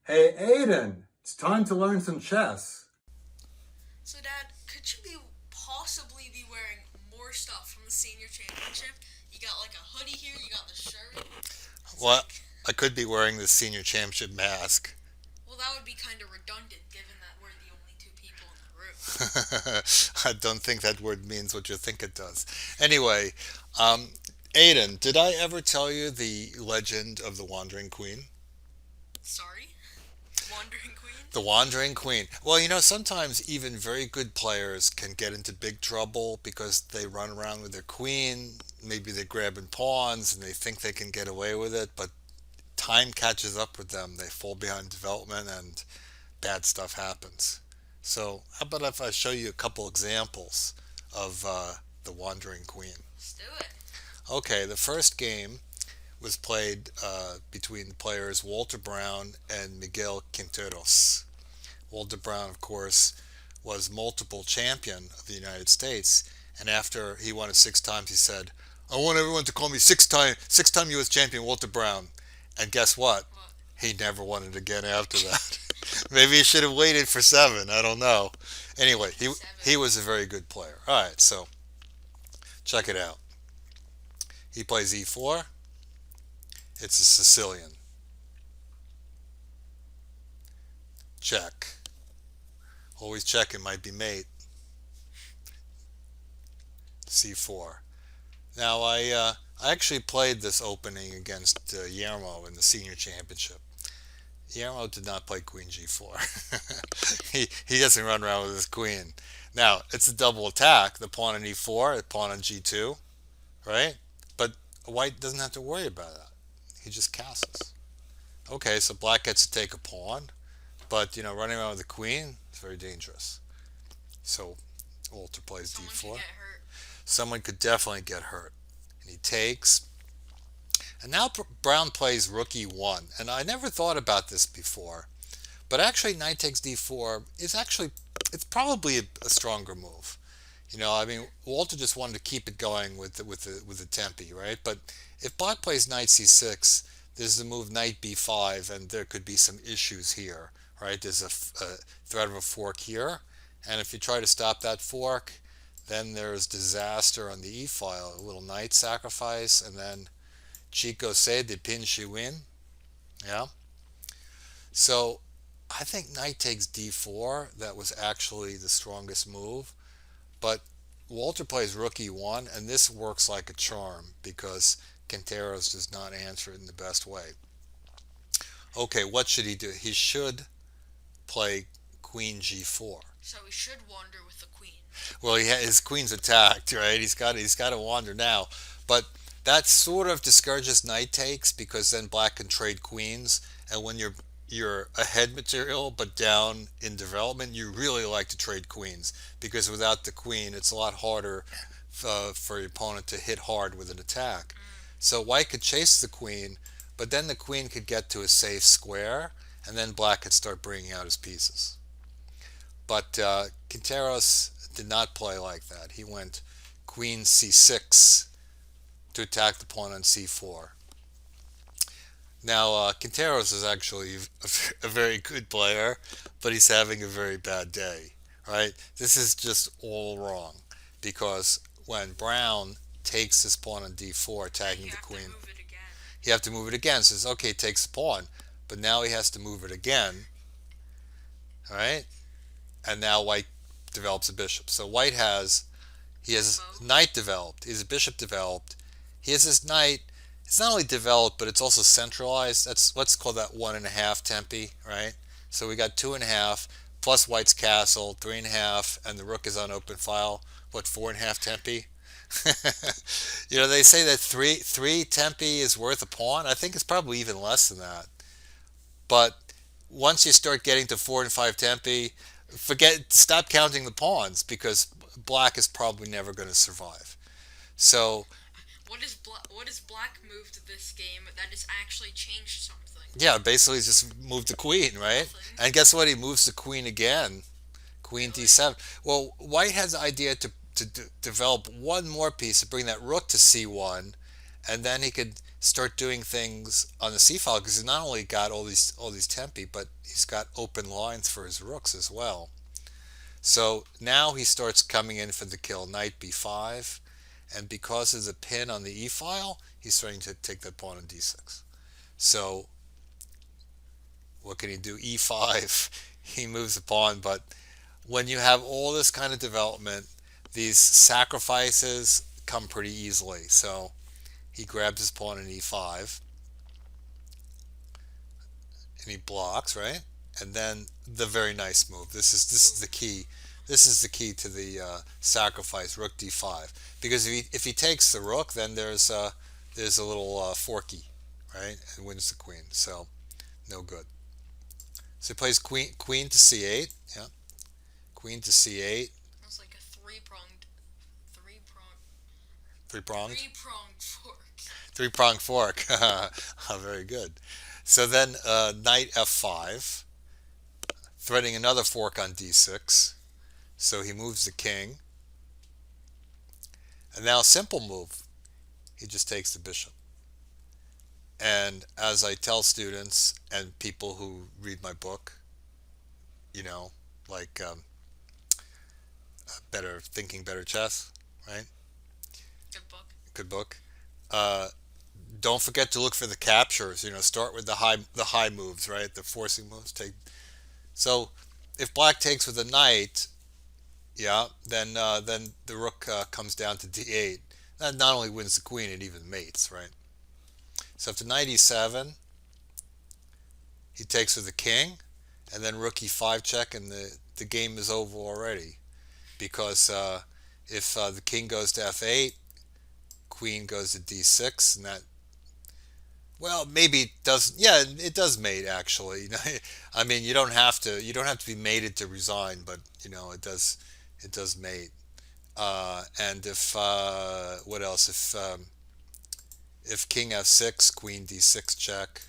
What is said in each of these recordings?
Hey, Aiden, it's time to learn some chess. So, Dad, could you possibly be wearing more stuff from the senior championship? You got like a hoodie here, you got the shirt. It's Well, like, I could be wearing the senior championship mask. well, that would be kind of redundant given that we're the only two people in the room. I don't think that word means what you think it does. Anyway, um, Aiden, did I ever tell you the legend of the Wandering Queen? Sorry? Wandering Queen? The Wandering Queen. Well, sometimes even very good players can get into big trouble because they run around with their queen. Maybe they're grabbing pawns and they think they can get away with it, but time catches up with them. They fall behind development and bad stuff happens. So, how about if I show you a couple examples of the Wandering Queen? Let's do it. Okay, the first game was played between the players Walter Brown and Miguel Quinteros. Walter Brown, of course, was multiple champion of the United States, and after he won it 6 times, he said, "I want everyone to call me six-time U.S. champion Walter Brown." And guess what? What? He never won it again after that. Maybe he should have waited for 7. I don't know. Anyway, he Seven. was a very good player. All right, so check it out. He plays e4. It's a Sicilian. Check. Always check. It might be mate. C4. Now I actually played this opening against Yermo in the senior championship. Yermo did not play Queen G4. He doesn't run around with his queen. Now it's a double attack. The pawn on E4, the pawn on G2, right? But White doesn't have to worry about that. He just castles. Okay, so Black gets to take a pawn, but running around with the queen is very dangerous. So Walter plays Someone could D4. get hurt. Someone could definitely get hurt, and he takes. And now Brown plays Rook E1, and I never thought about this before, but actually Knight takes D4 is actually it's probably a stronger move. I mean, Walter just wanted to keep it going with the tempi, right? But if Black plays Knight C6, there's the move Knight B5, and there could be some issues here, right? There's a threat of a fork here, and if you try to stop that fork, then there's disaster on the E file, a little knight sacrifice, and then Chico said the pin she win. Yeah. So I think knight takes D4. That was actually the strongest move. But Walter plays rook E1, and this works like a charm because Quinteros does not answer it in the best way. Okay, what should he do? He should play queen G4. So we should wander with the queen. Well, his queen's attacked, right? He's got to wander now, but that sort of discourages knight takes because then black can trade queens, and when you're ahead material but down in development, you really like to trade queens because without the queen, it's a lot harder for your opponent to hit hard with an attack. So white could chase the queen, but then the queen could get to a safe square, and then black could start bringing out his pieces. But Quinteros did not play like that. He went queen c6 to attack the pawn on c4. Now, Quinteros is actually a very good player, but he's having a very bad day, right? This is just all wrong because when Brown takes his pawn on d4, Then attacking you the have to queen, move it again. he have to move it again. Says, okay, takes the pawn, but now he has to move it again, all right? And now White develops a bishop. So White he has Both. knight developed. He has a bishop developed. He has his knight. It's not only developed, but it's also centralized. Let's call that 1.5 tempi, right? So we got 2.5 plus White's castle, 3.5, and the rook is on open file. What 4.5 tempi? They say that three tempi is worth a pawn. I think it's probably even less than that. But once you start getting to 4 and 5 tempi, stop counting the pawns because black is probably never going to survive. So What is black moved this game that has actually changed something? yeah, basically just move the queen, right? Nothing. And guess what? He moves the queen again, queen Really? d7. Well, white has the idea to develop one more piece to bring that rook to c1, and then he could start doing things on the c file because he's not only got all these tempi, but he's got open lines for his rooks as well. So now he starts coming in for the kill, knight b5, and because of the pin on the e file, he's starting to take that pawn on d6. So what can he do? e5, he moves the pawn, but when you have all this kind of development, these sacrifices come pretty easily. So he grabs his pawn in e5, and he blocks, right? And then the very nice move. This is the key. This is the key to the sacrifice, rook d5. Because if he takes the rook, then there's a little forky, right, and wins the queen. So no good. So he plays queen to c8. Yeah, queen to c8. That's like a three Three-pronged. pronged fork. Three-pronged fork. Oh, very good. So then knight f5, threading another fork on d6. So he moves the king. And now a simple move. He just takes the bishop. And as I tell students and people who read my book, like Better Thinking, Better Chess, right? Good book. Good book. Uh, don't forget to look for the captures. Start with the high moves, right? The forcing moves. So if black takes with a knight, yeah, then the rook comes down to d8. That not only wins the queen, it even mates, right? So after knight e7, he takes with the king, and then rook e5 check, and the game is over already. Because if the king goes to f8, queen goes to d6, and that, well, maybe it does. Yeah, it does mate actually. I mean, you don't have to be mated to resign, but it does mate. And if what else? If king f6, queen d6 check,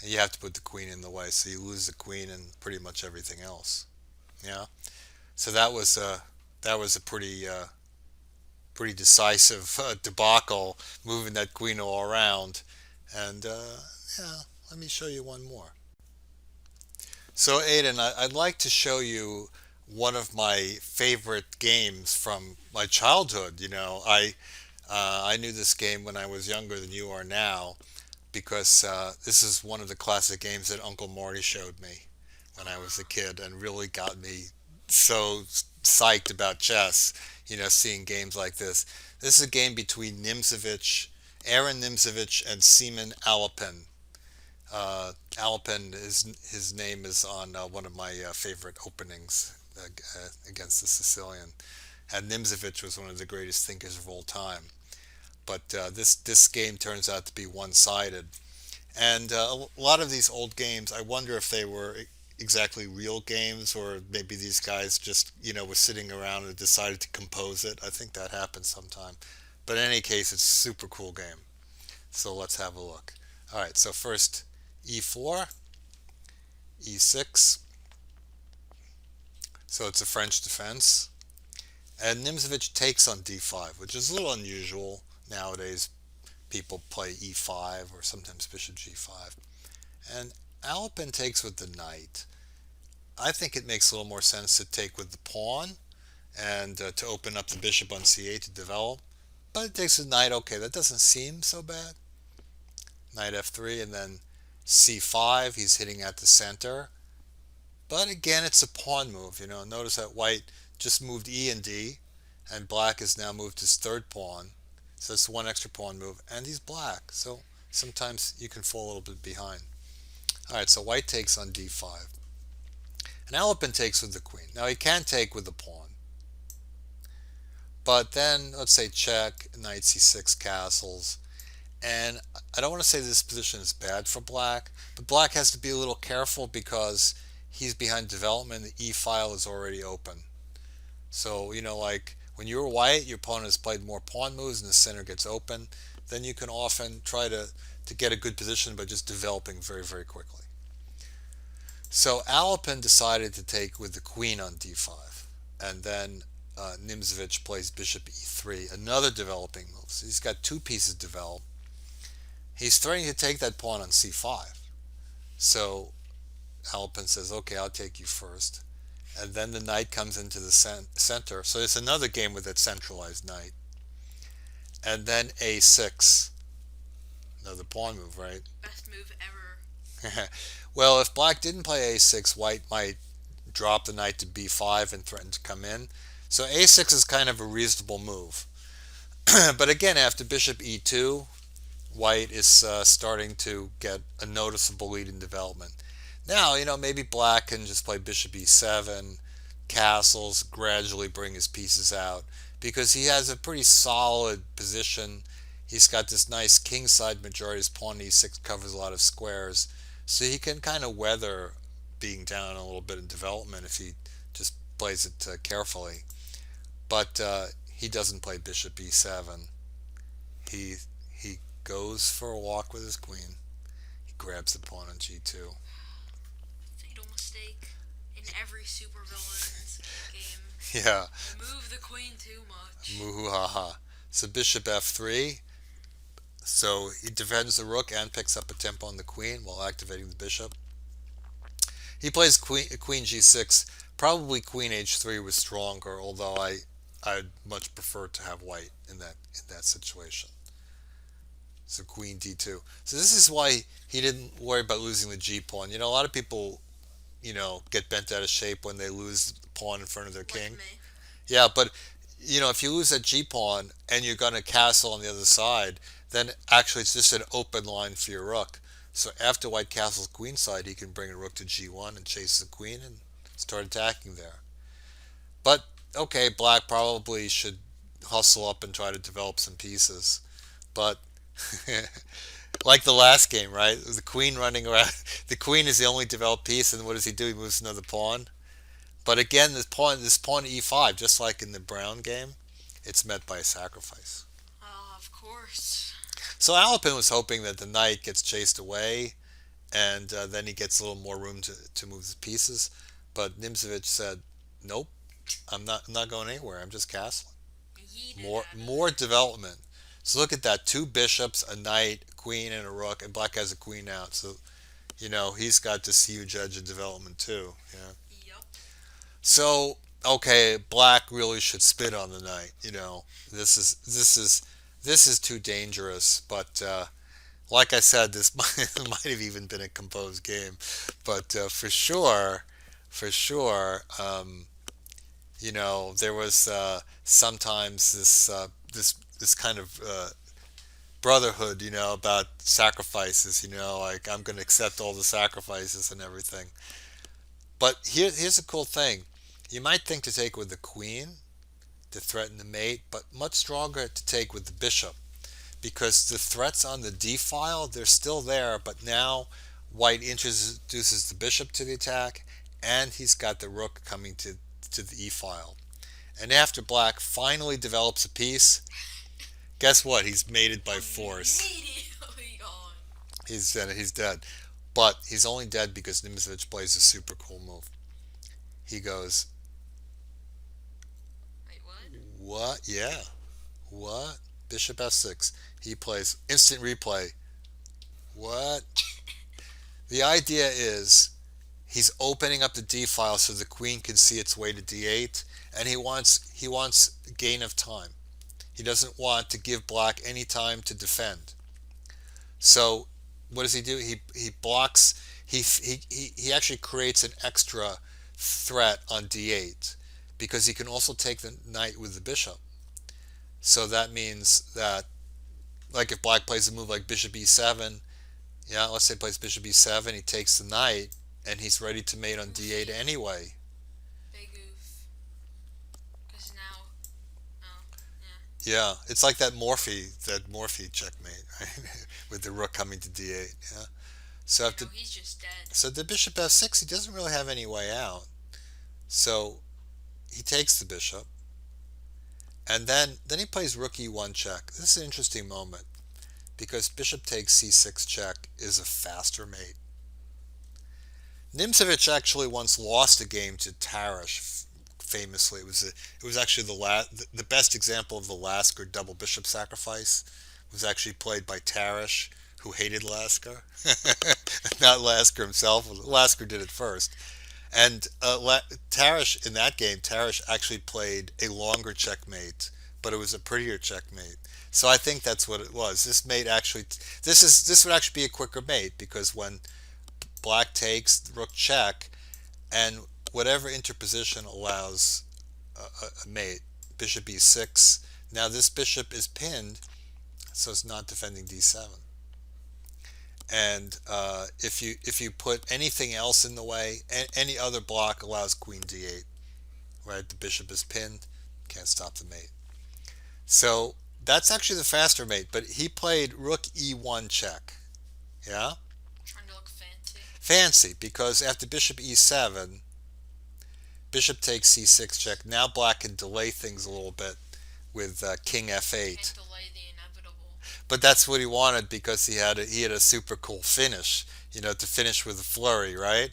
and you have to put the queen in the way, so you lose the queen and pretty much everything else. Yeah. So that was a pretty decisive debacle, moving that queen all around. And yeah, let me show you one more. So Aiden, I'd like to show you one of my favorite games from my childhood. I knew this game when I was younger than you are now, because this is one of the classic games that Uncle Marty showed me when I was a kid, and really got me so psyched about chess. Seeing games like this. This is a game between Aaron Nimzovich, and Seaman Alapin. Alapin, his name is on one of my favorite openings against the Sicilian. And Nimzovich was one of the greatest thinkers of all time. But this game turns out to be one-sided. And a lot of these old games, I wonder if they were exactly real games, or maybe these guys just were sitting around and decided to compose it. I think that happens sometime. But in any case, it's a super cool game. So let's have a look. All right, so first e4, e6. So it's a French defense. And Nimzovich takes on d5, which is a little unusual nowadays. People play e5 or sometimes bishop g5. And Alapin takes with the knight. I think it makes a little more sense to take with the pawn and to open up the bishop on c8 to develop. But it takes with knight. Okay, that doesn't seem so bad. Knight f3, and then c5. He's hitting at the center. But again, it's a pawn move. Notice that white just moved e and d, and black has now moved his third pawn. So it's one extra pawn move, and he's black. So sometimes you can fall a little bit behind. All right, so white takes on d5. And Alapin takes with the queen. Now he can take with the pawn. But then, let's say check, knight c6 castles. And I don't want to say this position is bad for black, but black has to be a little careful because he's behind development. The e file is already open. So, like when you're white, your opponent has played more pawn moves and the center gets open. Then you can often try to get a good position by just developing very, very quickly. So Alapin decided to take with the queen on d5. And then Nimzovich plays bishop e3, another developing move. So he's got two pieces developed. he's threatening to take that pawn on c5. So Alpin says, okay, I'll take you first. And then the knight comes into the center. So it's another game with that centralized knight. And then a6. Another pawn move, right? Best move ever. Well, if black didn't play a6, white might drop the knight to b5 and threaten to come in. So a6 is kind of a reasonable move. But again, after bishop e2, white is starting to get a noticeable lead in development. Now, maybe black can just play bishop e7, castles, gradually bring his pieces out, because he has a pretty solid position. He's got this nice kingside majority. His pawn e6 covers a lot of squares, so he can kind of weather being down a little bit in development if he just plays it carefully. But he doesn't play bishop e7. He goes for a walk with his queen. He grabs the pawn on g2. Fatal mistake in every supervillain's game. Yeah. Move the queen too much. Muhaha. So bishop f3. So he defends the rook and picks up a tempo on the queen while activating the bishop. He plays queen g6. Probably queen h3 was stronger, although I'd much prefer to have white in that situation. So queen d2. So this is why he didn't worry about losing the g pawn. A lot of people, get bent out of shape when they lose the pawn in front of their king. Like me. Yeah, but if you lose that g pawn and you're going to castle on the other side, then actually it's just an open line for your rook. So after white castles queenside, he can bring a rook to g1 and chase the queen and start attacking there. But okay, black probably should hustle up and try to develop some pieces. But like the last game, right? The queen running around. The queen is the only developed piece, and what does he do? He moves another pawn. But again, this pawn e5, just like in the brown game, it's met by a sacrifice. Of course. So Alpin was hoping that the knight gets chased away, and then he gets a little more room to move the pieces. But Nimzovich said, "Nope, I'm not going anywhere. I'm just castling. More development." So look at that: two bishops, a knight, a queen, and a rook, and black has a queen out. So he's got this huge edge of development too. Yeah. Yep. So okay, black really should spit on the knight. This is too dangerous. But like I said, this might have even been a composed game. But for sure, there was sometimes this kind of brotherhood, about sacrifices. Like I'm going to accept all the sacrifices and everything. But here's a cool thing. You might think to take with the queen to threaten the mate, but much stronger to take with the bishop, because the threats on the d file, they're still there, but now white introduces the bishop to the attack, and he's got the rook coming to the e file. And after black finally develops a piece, guess what? He's mated by force. Immediately gone. He's dead. But he's only dead because Nimzovich plays a super cool move. He goes, Wait, what? what? Yeah. What? Bishop f6. He plays instant replay. What? The idea is he's opening up the d file so the queen can see its way to d8, and he wants gain of time. He doesn't want to give black any time to defend. So what does he do? He blocks. He actually creates an extra threat on d8 because he can also take the knight with the bishop. So that means that, like if black plays a move like bishop e7, yeah, let's say plays bishop e7, he takes the knight and he's ready to mate on d8 anyway. Big oof. Because now, oh, yeah. Yeah, it's like that Morphy checkmate, right? With the rook coming to d8. Yeah. So after, He's just dead. so the bishop f6, he doesn't really have any way out. So he takes the bishop, and then he plays rook e1 check. This is an interesting moment because bishop takes c6 check is a faster mate. Nimzovich actually once lost a game to Tarrasch. Famously, it was actually the best example of the Lasker double bishop sacrifice was actually played by Tarrasch who hated Lasker. Not Lasker himself. Lasker did it first. And Tarish, in that game, Tarish actually played a longer checkmate, but it was a prettier checkmate. So I think that's what it was. This would actually be a quicker mate because when black takes rook check, and whatever interposition allows a mate, bishop e6. Now this bishop is pinned, so it's not defending d7. And if you put anything else in the way, any other block allows queen d8. Right, the bishop is pinned, can't stop the mate. So that's actually the faster mate, but he played rook e1 check. Yeah? Trying to look fancy. Fancy, because after bishop e7, bishop takes c6 check. Now black can delay things a little bit with king f8. Can't delay the inevitable. But that's what he wanted because he had a super cool finish, to finish with a flurry, right?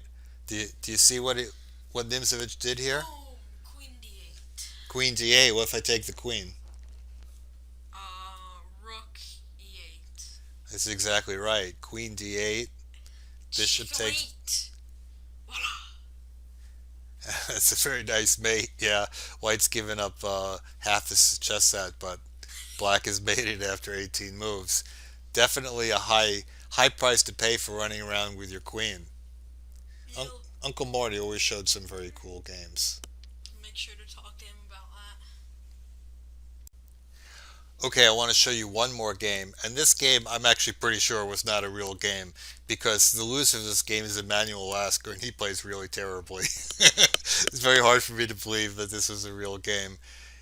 Do you see what Nimzovich did here? Oh, queen d8. Queen d8. What if I take the queen? Rook e8. That's exactly right. Queen d8. Bishop takes. Checkmate. Voila. That's a very nice mate. Yeah, White's given up half his chess set, but Black has made it after 18 moves. Definitely a high price to pay for running around with your queen. Uncle Marty always showed some very cool games. Make sure to talk to him about that. Okay, I want to show you one more game, and this game I'm actually pretty sure was not a real game because the loser of this game is Emanuel Lasker, and he plays really terribly. It's very hard for me to believe that this was a real game.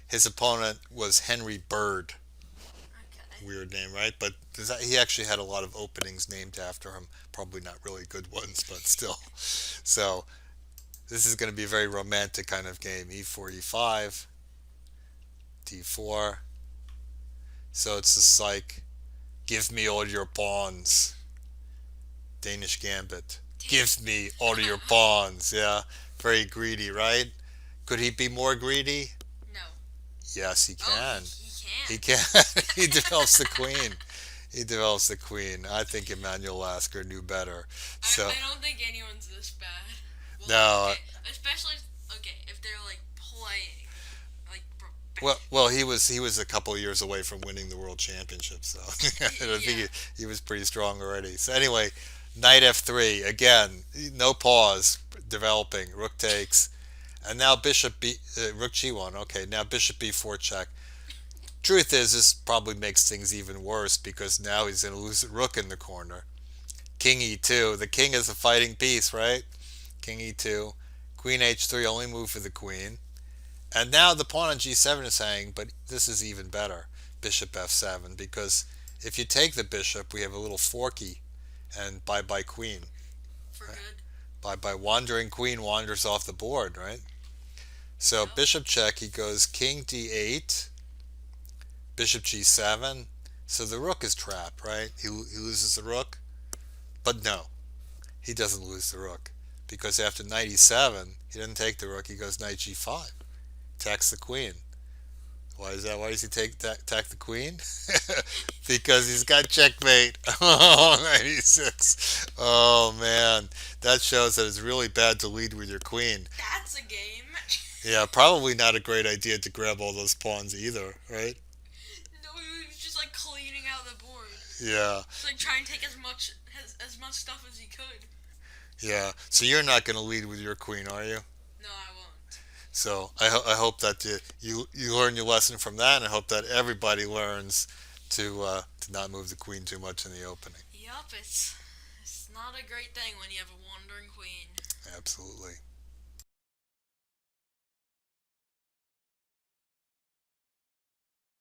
His opponent was Henry Bird. Okay. Weird name, right? But he actually had a lot of openings named after him. Probably not really good ones, but still. So this is going to be a very romantic kind of game. e4, e5, d4. So it's just like, give me all your pawns. Danish Gambit. Give me all your pawns. Yeah, very greedy, right? Could he be more greedy? No. Yes, he can. Oh, He he can. can. He develops the queen. He develops the queen. I think Emanuel Lasker knew better. So I don't think anyone's this bad. Well, no. Okay, especially if they're like playing, like. Well, he was a couple of years away from winning the world championship, so I think he was pretty strong already. So anyway, knight f3 again, no pause, developing. Rook takes, and now rook g1. Okay, now bishop b4 check. Truth is, this probably makes things even worse because now he's going to lose the rook in the corner. King e2. The king is a fighting piece, right? King e2. Queen h3, only move for the queen. And now the pawn on g7 is saying, but this is even better. Bishop f7, because if you take the bishop, we have a little forky, and bye-bye queen. For good. Bye-bye wandering queen wanders off the board, right? So Yep. bishop check, he goes king d8, bishop g7. So the rook is trapped, right? He loses the rook. But no, he doesn't lose the rook. Because after knight e7, he doesn't take the rook, he goes knight g5. Attacks the queen. Why is that? Why does he attack the queen? Because he's got checkmate. Oh, 96. Oh, man. That shows that it's really bad to lead with your queen. That's a game. Yeah, probably not a great idea to grab all those pawns either, right? No, he was just like cleaning out the board. Yeah, Just like trying to take as much stuff as he could. yeah. So you're not going to lead with your queen, are you? No, I won't. So I hope that you learn your lesson from that, and I hope that everybody learns to not move the queen too much in the opening. Yup, it's not a great thing when you have a wandering queen. Absolutely.